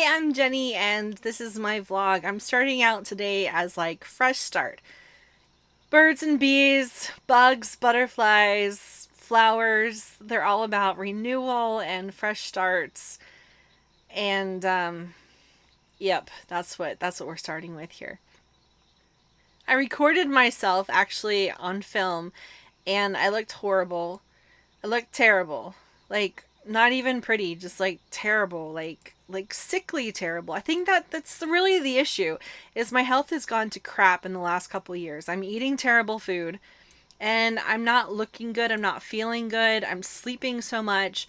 Hi, I'm Jenny and this is my vlog. I'm starting out today as like fresh start. Birds and bees, bugs, butterflies, flowers, they're all about renewal and fresh starts. And yep, that's what we're starting with here. I recorded myself actually on film and I looked horrible. I looked terrible. Like not even pretty, just like terrible, like sickly terrible. I think that's really the issue is my health has gone to crap in the last couple years. I'm eating terrible food and I'm not looking good. I'm not feeling good. I'm sleeping so much.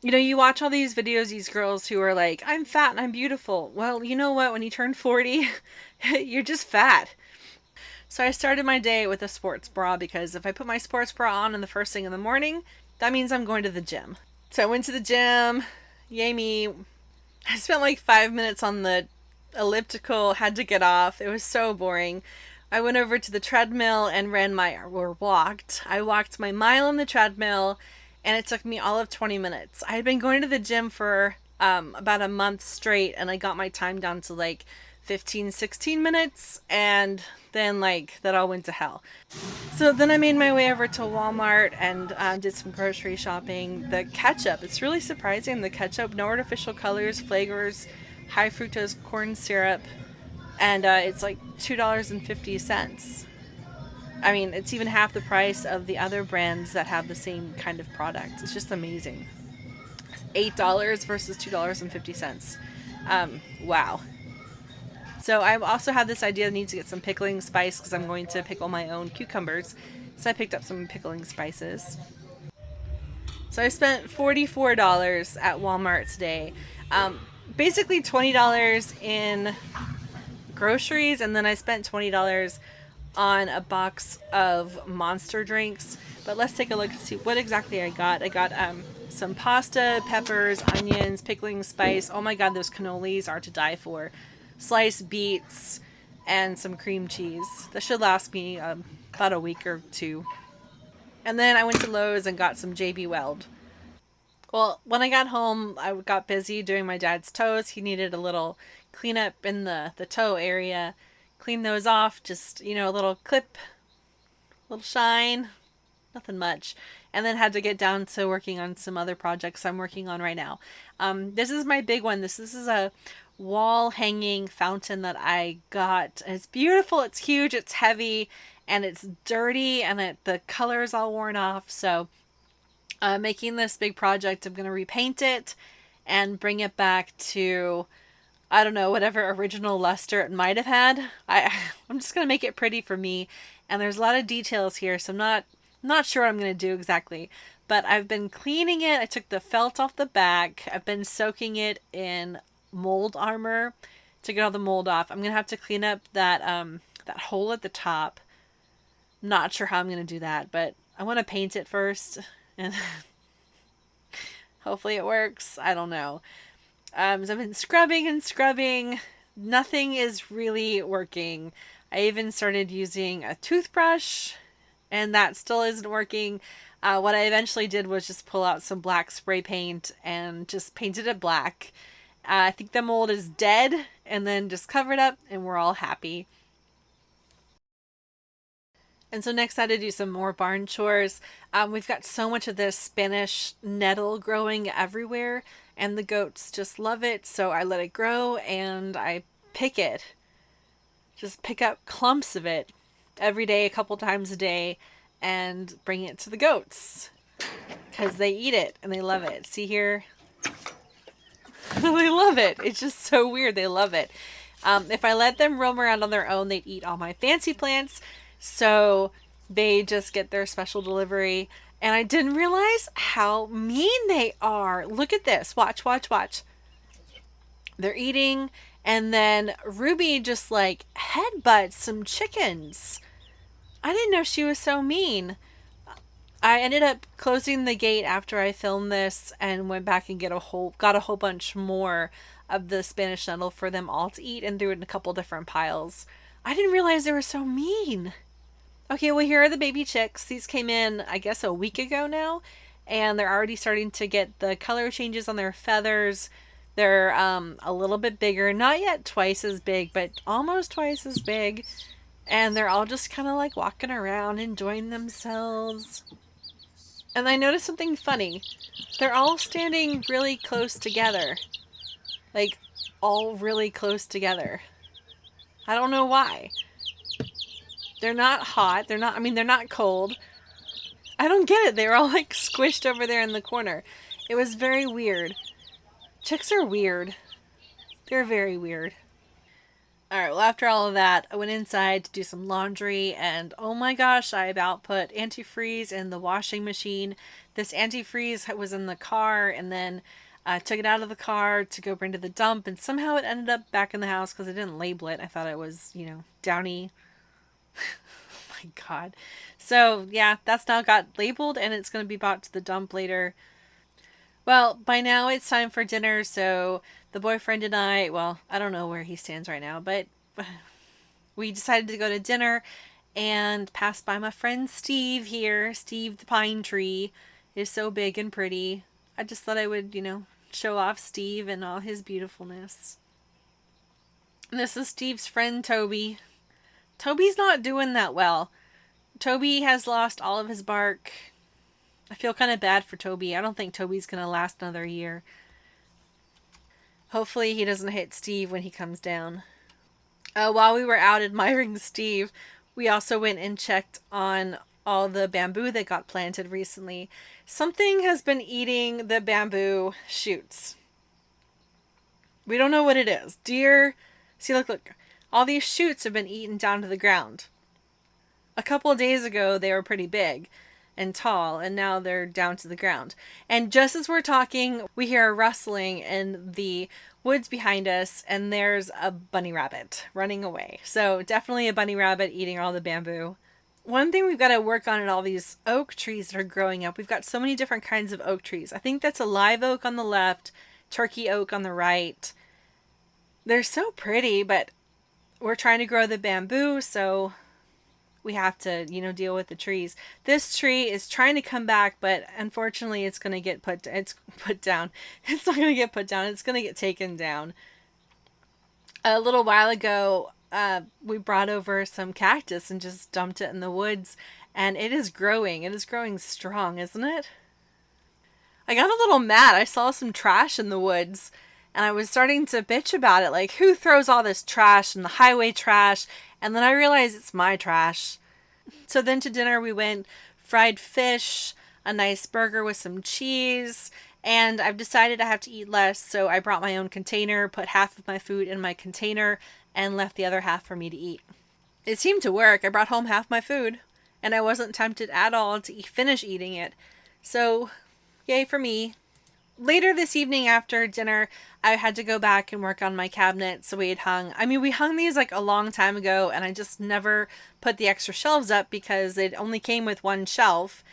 You know, you watch all these videos, these girls who are like, I'm fat and I'm beautiful. Well, you know what? When you turn 40, you're just fat. So I started my day with a sports bra because if I put my sports bra on in the first thing in the morning, that means I'm going to the gym. So I went to the gym. Yay me. I spent like 5 minutes on the elliptical, had to get off. It was so boring. I went over to the treadmill and walked. I walked my mile on the treadmill and it took me all of 20 minutes. I had been going to the gym for about a month straight and I got my time down to like 15, 16 minutes and then like that all went to hell. So then I made my way over to Walmart and did some grocery shopping. The ketchup, it's really surprising. The ketchup, no artificial colors, flavors, high fructose corn syrup, and it's like $2.50. I mean, it's even half the price of the other brands that have the same kind of product. It's just amazing. $8 versus $2.50. Wow. So I also had this idea I need to get some pickling spice because I'm going to pickle my own cucumbers. So I picked up some pickling spices. So I spent $44 at Walmart today. Basically $20 in groceries, and then I spent $20 on a box of Monster drinks. But let's take a look and see what exactly I got. I got some pasta, peppers, onions, pickling spice. Oh my god, those cannolis are to die for. Sliced beets, and some cream cheese. That should last me about a week or two. And then I went to Lowe's and got some JB Weld. Well, when I got home, I got busy doing my dad's toes. He needed a little cleanup in the toe area. Clean those off, just, you know, a little clip, little shine, nothing much. And then had to get down to working on some other projects I'm working on right now. This is my big one. This is a wall hanging fountain that I got. And it's beautiful, it's huge, it's heavy, and it's dirty, and the color is all worn off. So making this big project, I'm going to repaint it and bring it back to, I don't know, whatever original luster it might have had. I'm just going to make it pretty for me. And there's a lot of details here, so I'm not sure what I'm going to do exactly. But I've been cleaning it. I took the felt off the back. I've been soaking it in mold armor to get all the mold off. I'm going to have to clean up that hole at the top. Not sure how I'm going to do that, but I want to paint it first. And hopefully it works. I don't know. So I've been scrubbing and scrubbing. Nothing is really working. I even started using a toothbrush and that still isn't working. What I eventually did was just pull out some black spray paint and just painted it black. I think the mold is dead, and then just cover it up and we're all happy. And so next I had to do some more barn chores. We've got so much of this Spanish nettle growing everywhere and the goats just love it. So I let it grow and I pick it. Just pick up clumps of it every day, a couple times a day, and bring it to the goats because they eat it and they love it. See here? They love it. It's just so weird. They love it. If I let them roam around on their own, they'd eat all my fancy plants. So they just get their special delivery. And I didn't realize how mean they are. Look at this. Watch, watch, watch. They're eating. And then Ruby just like headbutts some chickens. I didn't know she was so mean. I ended up closing the gate after I filmed this and went back and got a whole bunch more of the Spanish nettle for them all to eat and threw it in a couple different piles. I didn't realize they were so mean. Okay, well, here are the baby chicks. These came in, I guess, a week ago now, and they're already starting to get the color changes on their feathers. They're a little bit bigger, not yet twice as big, but almost twice as big. And they're all just kind of like walking around, enjoying themselves. And I noticed something funny. They're all standing really close together. Like, all really close together. I don't know why. They're not hot. They're not cold. I don't get it. They were all like squished over there in the corner. It was very weird. Chicks are weird. They're very weird. All right, well, after all of that, I went inside to do some laundry, and oh my gosh, I about put antifreeze in the washing machine. This antifreeze was in the car, and then I took it out of the car to go bring to the dump, and somehow it ended up back in the house because I didn't label it. I thought it was, Downy. Oh my god. So, yeah, that's now got labeled, and it's going to be brought to the dump later. Well, by now it's time for dinner, so the boyfriend and I, well, I don't know where he stands right now, but we decided to go to dinner and pass by my friend Steve here. Steve the pine tree is so big and pretty. I just thought I would, show off Steve and all his beautifulness. And this is Steve's friend Toby. Toby's not doing that well. Toby has lost all of his bark. I feel kind of bad for Toby. I don't think Toby's going to last another year. Hopefully he doesn't hit Steve when he comes down. While we were out admiring Steve, we also went and checked on all the bamboo that got planted recently. Something has been eating the bamboo shoots. We don't know what it is. Deer. See, look. All these shoots have been eaten down to the ground. A couple of days ago, they were pretty big and tall, and now they're down to the ground. And just as we're talking, we hear a rustling in the woods behind us, and there's a bunny rabbit running away. So definitely a bunny rabbit eating all the bamboo. One thing we've got to work on all these oak trees that are growing up. We've got so many different kinds of oak trees. I think that's a live oak on the left, turkey oak on the right. They're so pretty, but we're trying to grow the bamboo, so we have to, deal with the trees. This tree is trying to come back, but unfortunately it's going to get put down. It's not going to get put down. It's going to get taken down. A little while ago, we brought over some cactus and just dumped it in the woods, and it is growing. It is growing strong, isn't it? I got a little mad. I saw some trash in the woods, and I was starting to bitch about it. Like, who throws all this trash and the highway trash? And then I realized it's my trash. So then to dinner we went fried fish, a nice burger with some cheese, and I've decided I have to eat less, so I brought my own container, put half of my food in my container, and left the other half for me to eat. It seemed to work. I brought home half my food, and I wasn't tempted at all to finish eating it. So, yay for me. Later this evening after dinner, I had to go back and work on my cabinet. So we hung these like a long time ago, and I just never put the extra shelves up because it only came with one shelf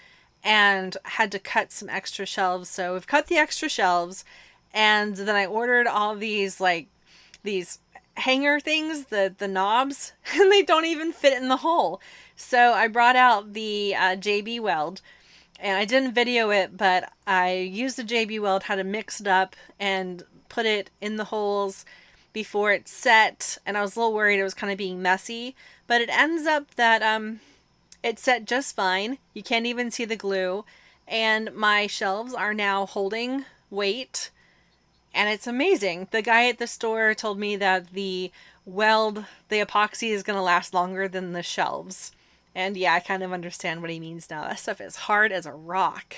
and had to cut some extra shelves. So we've cut the extra shelves, and then I ordered all these hanger things, the knobs, and they don't even fit in the hole. So I brought out the JB Weld. And I didn't video it, but I used the JB Weld, how to mix it up and put it in the holes before it's set. And I was a little worried it was kind of being messy, but it ends up that it set just fine. You can't even see the glue, and my shelves are now holding weight, and it's amazing. The guy at the store told me that the epoxy is going to last longer than the shelves. And yeah, I kind of understand what he means now. That stuff is hard as a rock.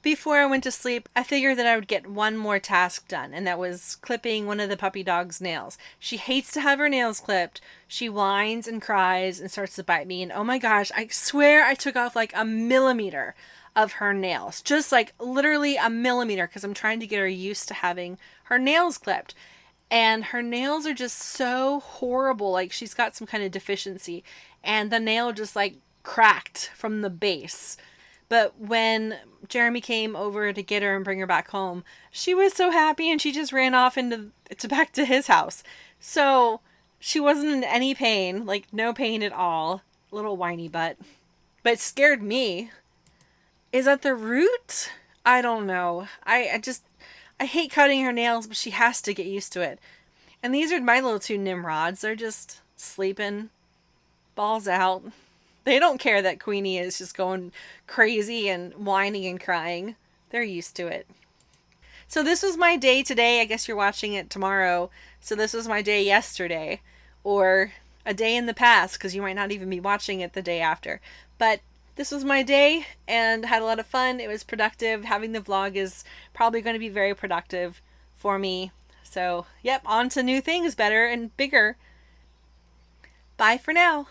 Before I went to sleep, I figured that I would get one more task done, and that was clipping one of the puppy dog's nails. She hates to have her nails clipped. She whines and cries and starts to bite me, and oh my gosh, I swear I took off like a millimeter of her nails. Just like literally a millimeter, because I'm trying to get her used to having her nails clipped. And her nails are just so horrible. Like she's got some kind of deficiency. And the nail just like cracked from the base. But when Jeremy came over to get her and bring her back home, she was so happy, and she just ran off back to his house. So she wasn't in any pain, like no pain at all. Little whiny butt. But it scared me. Is that the root? I don't know. I I hate cutting her nails, but she has to get used to it. And these are my little two Nimrods. They're just sleeping, balls out. They don't care that Queenie is just going crazy and whining and crying. They're used to it. So this was my day today. I guess you're watching it tomorrow. So this was my day yesterday, or a day in the past, because you might not even be watching it the day after. But this was my day and had a lot of fun. It was productive. Having the vlog is probably going to be very productive for me. So, yep, on to new things, better and bigger. Bye for now.